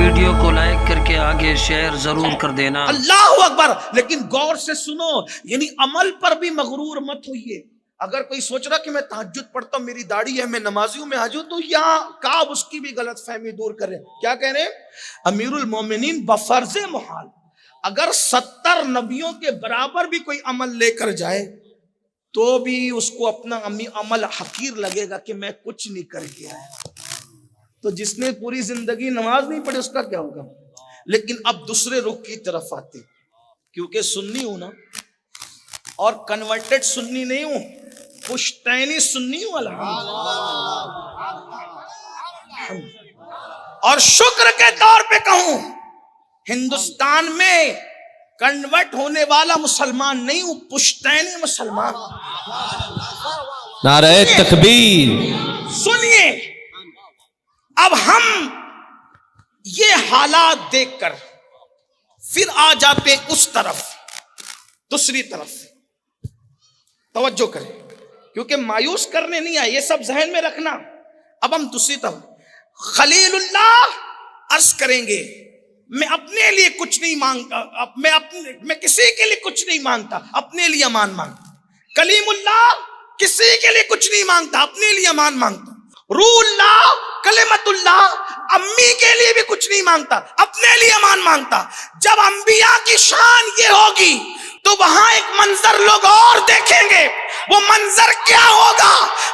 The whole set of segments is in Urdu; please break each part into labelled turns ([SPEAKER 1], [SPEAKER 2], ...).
[SPEAKER 1] ویڈیو کو لائک کر کے آگے شیئر ضرور کر دینا۔
[SPEAKER 2] اللہ اکبر۔ لیکن غور سے سنو، یعنی عمل پر بھی مغرور مت ہوئیے۔ اگر کوئی سوچ رہا کہ میں تہجد پڑھتا ہوں، میری داڑھی ہے، میں نمازی ہوں، میں حج ہوں، تو یہاں کعب اس کی بھی غلط فہمی دور کریں۔ کیا کہہ رہے ہیں؟ امیر المومنین بفرض محال اگر 70 نبیوں کے برابر بھی کوئی عمل لے کر جائے تو بھی اس کو اپنا عمل حقیر لگے گا کہ میں کچھ نہیں کر کے آیا۔ تو جس نے پوری زندگی نماز نہیں پڑھی اس کا کیا ہوگا؟ لیکن اب دوسرے رخ کی طرف آتے، کیونکہ سنی ہوں نا، اور کنورٹڈ سنی نہیں ہوں، پشتینی سنی ہوں الحمدللہ۔ اور شکر کے طور پہ کہوں، ہندوستان میں کنورٹ ہونے والا مسلمان نہیں ہوں، پشتینی مسلمان۔
[SPEAKER 3] نعرہ تکبیر۔
[SPEAKER 2] سنیے، اب ہم یہ حالات دیکھ کر پھر آ جاتے اس طرف، دوسری طرف توجہ کریں، کیونکہ مایوس کرنے نہیں آئے، یہ سب ذہن میں رکھنا۔ اب ہم دوسری طرف خلیل اللہ عرض کریں گے، میں اپنے لیے کچھ نہیں مانگتا، میں کسی کے لیے کچھ نہیں مانگتا، اپنے لیے امان مانگتا۔ کلیم اللہ کسی کے لیے کچھ نہیں مانگتا، اپنے لیے امان مانگتا۔ روح اللہ، کلمت اللہ امی کے لیے بھی کچھ نہیں مانگتا، اپنے لیے امان مانگتا۔ جب انبیاء کی شان یہ ہوگی تو وہاں ایک منظر لوگ اور دیکھیں گے۔ وہ منظر کیا ہوگا؟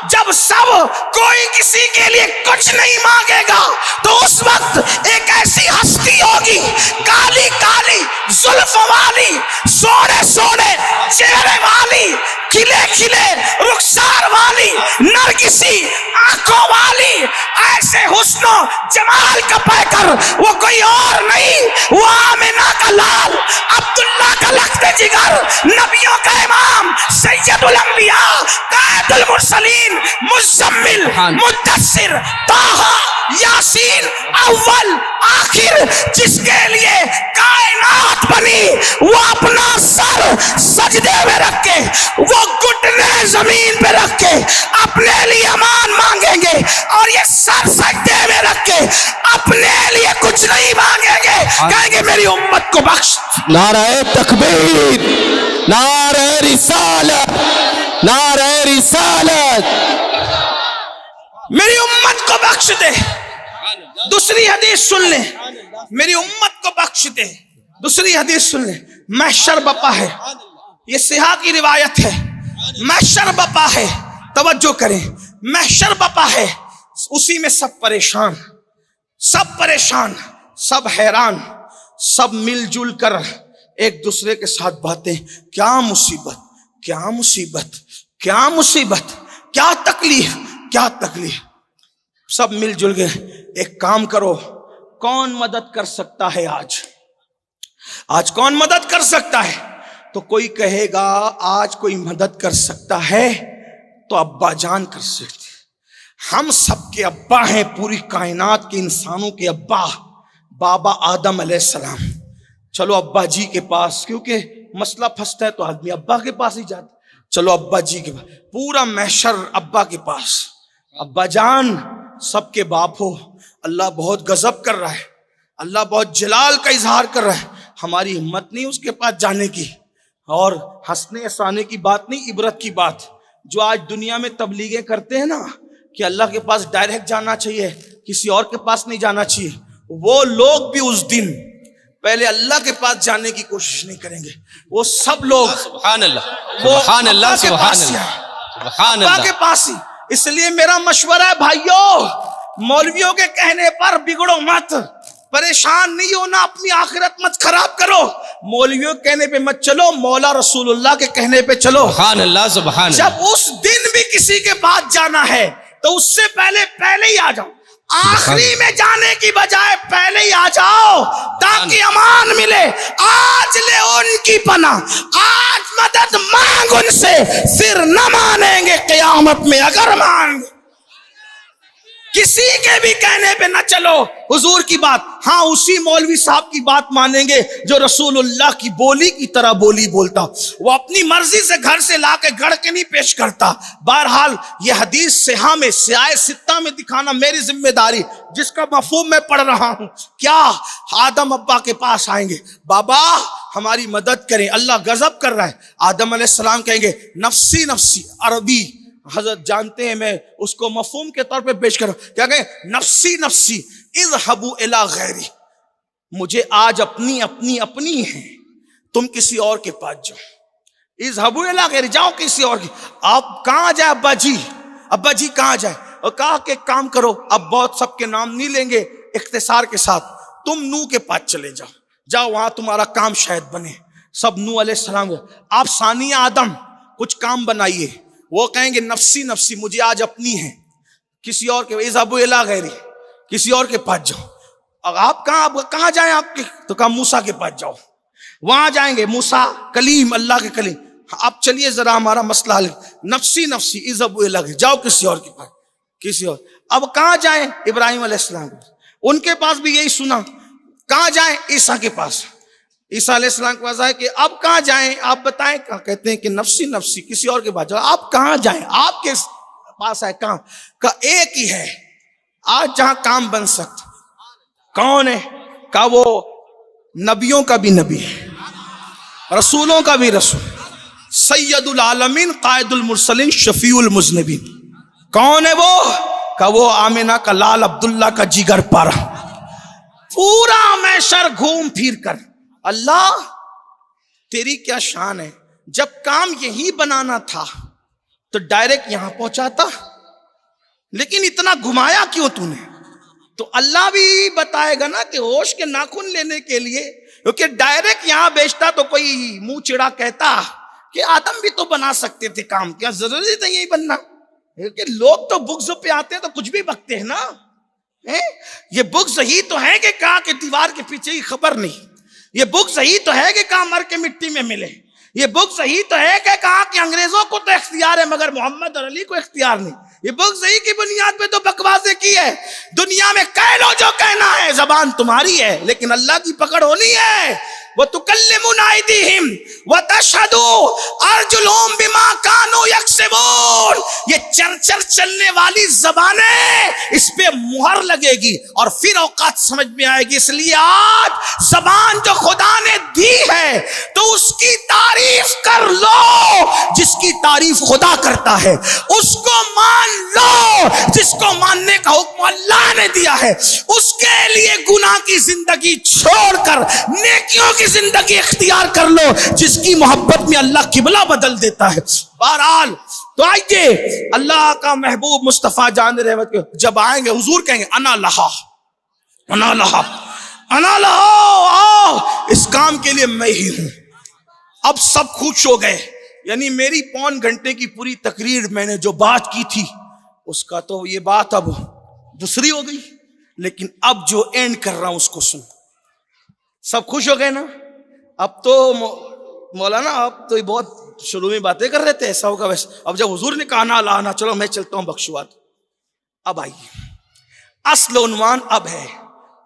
[SPEAKER 2] جب سب کوئی کسی کے لیے کچھ نہیں مانگے گا تو اس وقت ایک ایسی ہستی ہوگی، کالی کالی زلف والی، سونے سونے چہرے والی، کھلے کھلے رخسار والی، نرگسی آنکھوں والی، ایسے حسن و جمال کا پیکر، وہ کوئی اور نہیں، وہ آمنہ کا لال، عبداللہ کا لخت جگر، نبیوں کا امام، سید الانبیاء، قائد المرسلین، مزمل، مدثر، طٰہٰ، یاسین، اول آخر، جس کے لیے کائنات بنی، وہ اپنا سر سجدے میں رکھ کے، وہ گھٹنے زمین پہ رکھ کے اپنے لیے امان مانگیں گے، اور یہ سر سجدے میں رکھ کے اپنے لیے کچھ نہیں مانگیں گے، کہیں گے میری امت کو بخش۔
[SPEAKER 3] نعرہ تکبیر، نعرہ رسالت، نعرہ رسالت،
[SPEAKER 2] میری امت کو بخش دے۔ دوسری حدیث سن لیں، میری امت کو بخش دے۔ دوسری حدیث سن لیں، محشر بپا ہے، یہ صحیح کی روایت ہے، محشر بپا ہے، توجہ کریں، محشر بپا ہے، اسی میں سب پریشان، سب پریشان، سب حیران، سب مل جل کر ایک دوسرے کے ساتھ باتیں، کیا مصیبت، کیا مصیبت، کیا مصیبت، کیا تکلیف، کیا تکلیف۔ سب مل جل گئے، ایک کام کرو، کون مدد کر سکتا ہے آج کون مدد کر سکتا ہے؟ تو کوئی کہے گا آج کوئی مدد کر سکتا ہے تو ابا جان کر سکتے، ہم سب کے ابا ہیں، پوری کائنات کے انسانوں کے ابا، بابا آدم علیہ السلام۔ چلو ابا جی کے پاس، کیونکہ مسئلہ پھنستا ہے تو آدمی ابا کے پاس ہی جاتا، چلو ابا جی کے پاس، پورا محشر ابا کے پاس۔ ابا جان سب کے باپ ہو، اللہ بہت غضب کر رہا ہے، اللہ بہت جلال کا اظہار کر رہا ہے، ہماری ہمت نہیں اس کے پاس جانے کی۔ اور ہنسنے ہنسانے کی بات نہیں، عبرت کی بات، جو آج دنیا میں تبلیغیں کرتے ہیں نا کہ اللہ کے پاس ڈائریکٹ جانا چاہیے، کسی اور کے پاس نہیں جانا چاہیے، وہ لوگ بھی اس دن پہلے اللہ کے پاس جانے کی کوشش نہیں کریں گے، وہ سب لوگ
[SPEAKER 3] سبحان اللہ،
[SPEAKER 2] وہ
[SPEAKER 3] سبحان اللہ،
[SPEAKER 2] اللہ کے
[SPEAKER 3] سبحان
[SPEAKER 2] پاس ہی
[SPEAKER 3] اللہ،
[SPEAKER 2] آئیں،
[SPEAKER 3] سبحان
[SPEAKER 2] اللہ
[SPEAKER 3] اللہ۔
[SPEAKER 2] کے پاس ہی۔ اس لیے میرا مشورہ ہے بھائیو، مولویوں کے کہنے پر بگڑو مت، پریشان نہیں ہونا، اپنی آخرت مت خراب کرو، مولویوں کے کہنے پہ مت چلو، مولا رسول اللہ کے کہنے پہ چلو۔
[SPEAKER 3] سبحان اللہ، سبحان اللہ۔
[SPEAKER 2] جب اس دن بھی کسی کے پاس جانا ہے تو اس سے پہلے ہی آ جاؤ، آخری میں جانے کی بجائے پہلے ہی آ جاؤ تاکہ امان ملے۔ آج لے ان کی پناہ، آج مدد مانگ ان سے، پھر نہ مانیں گے قیامت میں اگر مانگ۔ کسی کے بھی کہنے پہ نہ چلو، حضور کی بات، ہاں اسی مولوی صاحب کی بات مانیں گے جو رسول اللہ کی بولی کی طرح بولی بولتا، وہ اپنی مرضی سے گھر سے لا کے گھڑ کے نہیں پیش کرتا۔ بہرحال یہ حدیث صحیحہ میں سیاہ ستہ میں دکھانا میری ذمہ داری، جس کا مفہوم میں پڑھ رہا ہوں۔ کیا آدم ابا کے پاس آئیں گے، بابا ہماری مدد کریں، اللہ غضب کر رہا ہے، آدم علیہ السلام کہیں گے نفسی نفسی، عربی حضرت جانتے ہیں، میں اس کو مفہوم کے طور پہ پیش کروں، کیا کہیں نفسی نفسی اذهبوا الی غیری، مجھے آج اپنی ہیں، تم کسی اور کے پاس جاؤ، اذهبوا الی غیری، جاؤ کسی اور کی۔ آپ کہاں جائے ابا جی کہاں جائے؟ اور کہا کہ کام کرو، اب بہت سب کے نام نہیں لیں گے، اختصار کے ساتھ تم نوح کے پاس چلے جاؤ وہاں تمہارا کام شاید بنے۔ سب نوح علیہ السلام، آپ ثانیہ آدم کچھ کام بنائیے، وہ کہیں گے نفسی نفسی، مجھے آج اپنی ہے، کسی اور کے، اذهبوا الی غیری، کسی اور کے پاس جاؤ۔ اور آپ کہاں جائیں آپ کے؟ تو کہا موسیٰ کے پاس جاؤ، وہاں جائیں گے، موسیٰ کلیم، اللہ کے کلیم، آپ چلیے ذرا ہمارا مسئلہ حل، نفسی نفسی اذهبوا الی غیری، جاؤ کسی اور کے پاس، کسی اور۔ اب کہاں جائیں؟ ابراہیم علیہ السلام، ان کے پاس بھی یہی سنا۔ کہاں جائیں؟ عیسیٰ کے پاس، عیسیٰ علیہ السلام کے پاس آئے کہ اب کہاں جائیں آپ بتائیں؟ کہتے ہیں کہ نفسی نفسی، کسی اور کے پاس جاؤ۔ آپ کہاں جائیں؟ آپ کے پاس ہے کہاں؟ کہ ایک ہی ہے آج جہاں کام بن سکتا۔ کون ہے؟ کہ وہ نبیوں کا بھی نبی ہے، رسولوں کا بھی رسول، سید العالمین، قائد المرسلین، شفیع المذنبین۔ کون ہے وہ؟ کہ وہ آمنہ کا لال، عبداللہ کا جگر پارا، پورا محشر گھوم پھر کر، اللہ تیری کیا شان ہے، جب کام یہی بنانا تھا تو ڈائریکٹ یہاں پہنچاتا، لیکن اتنا گھمایا کیوں تو نے؟ تو اللہ بھی بتائے گا نا کہ ہوش کے ناخن لینے کے لیے، کیونکہ ڈائریکٹ یہاں بیچتا تو کوئی منہ چڑا کہتا کہ آدم بھی تو بنا سکتے تھے کام، کیا ضروری تھا یہی بننا؟ کیونکہ لوگ تو بغض پہ آتے ہیں تو کچھ بھی بکتے ہیں نا، یہ بغض ہی تو ہے کہ کہا کہ دیوار کے پیچھے ہی خبر نہیں، یہ بغض ہی تو ہے کہ کہا مر کے مٹی میں ملے، یہ بغض ہی تو ہے کہ کہا کہ انگریزوں کو تو اختیار ہے مگر محمد اور علی کو اختیار نہیں، یہ بغض ہی کی بنیاد پہ تو بکواسیں کی ہے۔ دنیا میں کہہ لو جو کہنا ہے، زبان تمہاری ہے لیکن اللہ کی پکڑ ہونی ہے۔ وَتُكَلِّمُنَا أَيْدِيهِمْ وَتَشْهَدُ أَرْجُلُهُمْ بِمَا كَانُوا يَكْسِبُونَ، یہ چرچر چلنے والی زبانیں، اس پہ مہر لگے گی اور پھر اوقات سمجھ میں آئے گی۔ اس لیے آج زبان جو خدا نے دی ہے تو اس کی تعریف کر لو، جس کی تعریف خدا کرتا ہے، اس کو مان لو، جس کو ماننے کا حکم اللہ نے دیا ہے، اس کے لیے گناہ کی زندگی چھوڑ کر نیکیوں کی زندگی اختیار کر لو، جس کی محبت میں اللہ قبلہ بدل دیتا ہے۔ بہرحال تو آئیے، اللہ کا محبوب مصطفیٰ جان رحمت کے جب آئیں گے، حضور کہیں گے انا لہا انا لہا انا لہا، اس کام کے لیے میں ہی ہوں۔ اب سب خوش ہو گئے، یعنی میری پون گھنٹے کی پوری تقریر میں نے جو بات کی تھی اس کا تو یہ بات اب دوسری ہو گئی، لیکن اب جو اینڈ کر رہا ہوں اس کو سن۔ سب خوش ہو گئے نا؟ اب تو مولانا اب تو بہت شروع میں باتیں کر رہے تھے، ایسا ہوگا ویسا، اب جب حضور نے کہا نا لانا، چلو میں چلتا ہوں بخشوات۔ اب آئیے، اصل عنوان اب ہے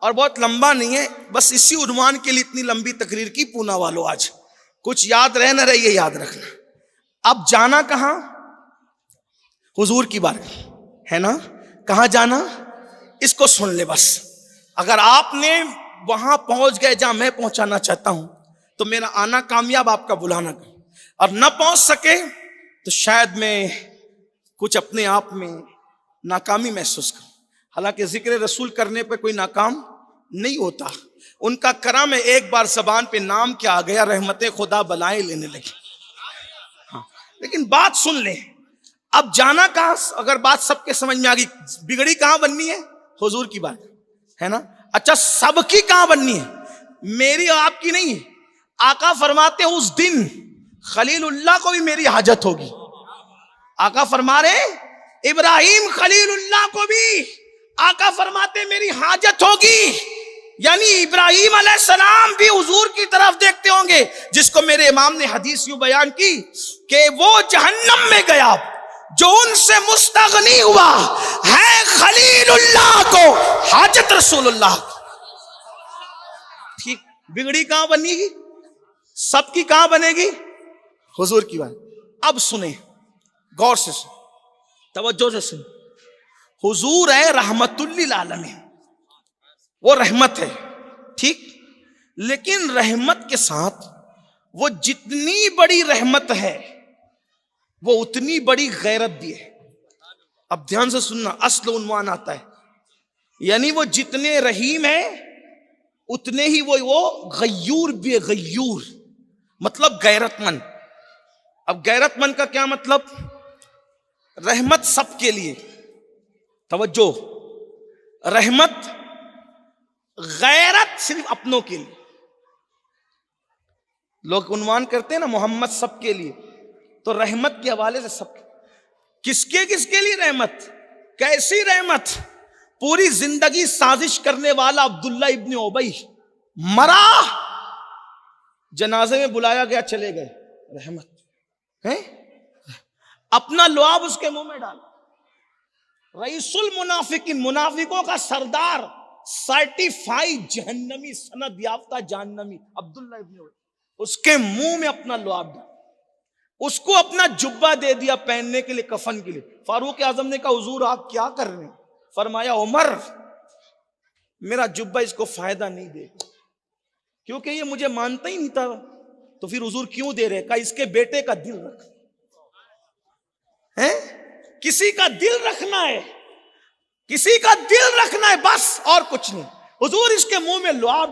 [SPEAKER 2] اور بہت لمبا نہیں ہے، بس اسی عنوان کے لیے اتنی لمبی تقریر کی پونا والو۔ آج کچھ یاد رہ نہ رہے، یہ یاد رکھنا۔ اب جانا کہاں؟ حضور کی بات ہے نا، کہاں جانا؟ اس کو سن لے بس۔ اگر آپ نے وہاں پہنچ گئے جہاں میں پہنچانا چاہتا ہوں تو میرا آنا کامیاب، آپ کا بلانا کام، اور نہ پہنچ سکے تو شاید میں کچھ اپنے آپ میں ناکامی محسوس کروں۔ حالانکہ ذکر رسول کرنے پہ کوئی ناکام نہیں ہوتا، ان کا کرم ہے، ایک بار زبان پہ نام کیا آ گیا، رحمت خدا بلائیں لینے لگی۔ ہاں، لیکن بات سن لیں، اب جانا کہاں؟ اگر بات سب کے سمجھ میں آ گئی، بگڑی کہاں بننی ہے؟ حضور کی بات ہے نا۔ اچھا، سب کی کہاں بننی ہے؟ میری اور آپ کی نہیں۔ آقا فرماتے ہیں اس دن خلیل اللہ کو بھی میری حاجت ہوگی۔ آقا فرما رہے ابراہیم خلیل اللہ کو بھی آقا فرماتے میری حاجت ہوگی، یعنی ابراہیم علیہ السلام بھی حضور کی طرف دیکھتے ہوں گے، جس کو میرے امام نے حدیث یوں بیان کی کہ وہ جہنم میں گیا جو ان سے مستغنی ہوا ہے خلیل دین اللہ کو، حاجت رسول اللہ کو. ٹھیک، بگڑی کہاں بنے گی؟ سب کی کہاں بنے گی؟ حضور کی بات. اب سنیں غور سے، سن توجہ سے سن. حضور ہے رحمت للعالمین، وہ رحمت ہے، ٹھیک، لیکن رحمت کے ساتھ وہ جتنی بڑی رحمت ہے وہ اتنی بڑی غیرت بھی ہے. اب دھیان سے سننا، اصل عنوان آتا ہے، یعنی وہ جتنے رحیم ہیں اتنے ہی وہ غیور بھی ہے. غیور مطلب غیرت مند. اب غیرت مند کا کیا مطلب؟ رحمت سب کے لیے، توجہ، رحمت، غیرت صرف اپنوں کے لیے. لوگ عنوان کرتے ہیں نا محمد سب کے لیے، تو رحمت کے حوالے سے سب کس کے لیے رحمت؟ کیسی رحمت؟ پوری زندگی سازش کرنے والا عبداللہ ابن ابی مرا، جنازے میں بلایا گیا، چلے گئے، رحمت ہے. اپنا لعاب اس کے منہ میں ڈالا. رئیس المنافقین، منافقوں کا سردار، سرٹیفائیڈ جہنمی، سند یافتہ جہنمی عبداللہ ابن ابی، اس کے منہ میں اپنا لعاب ڈالا. اس کو اپنا جبہ دے دیا پہننے کے لیے، کفن کے لیے. فاروق اعظم نے کہا حضور آپ کیا کر رہے ہیں؟ فرمایا عمر میرا جبہ اس کو فائدہ نہیں دے گا، کیونکہ یہ مجھے مانتا ہی نہیں تھا. تو پھر حضور کیوں دے رہے؟ کہا اس کے بیٹے کا دل رکھ ہے، کسی کا دل رکھنا ہے، کسی کا دل رکھنا ہے بس، اور کچھ نہیں. حضور اس کے منہ میں لعاب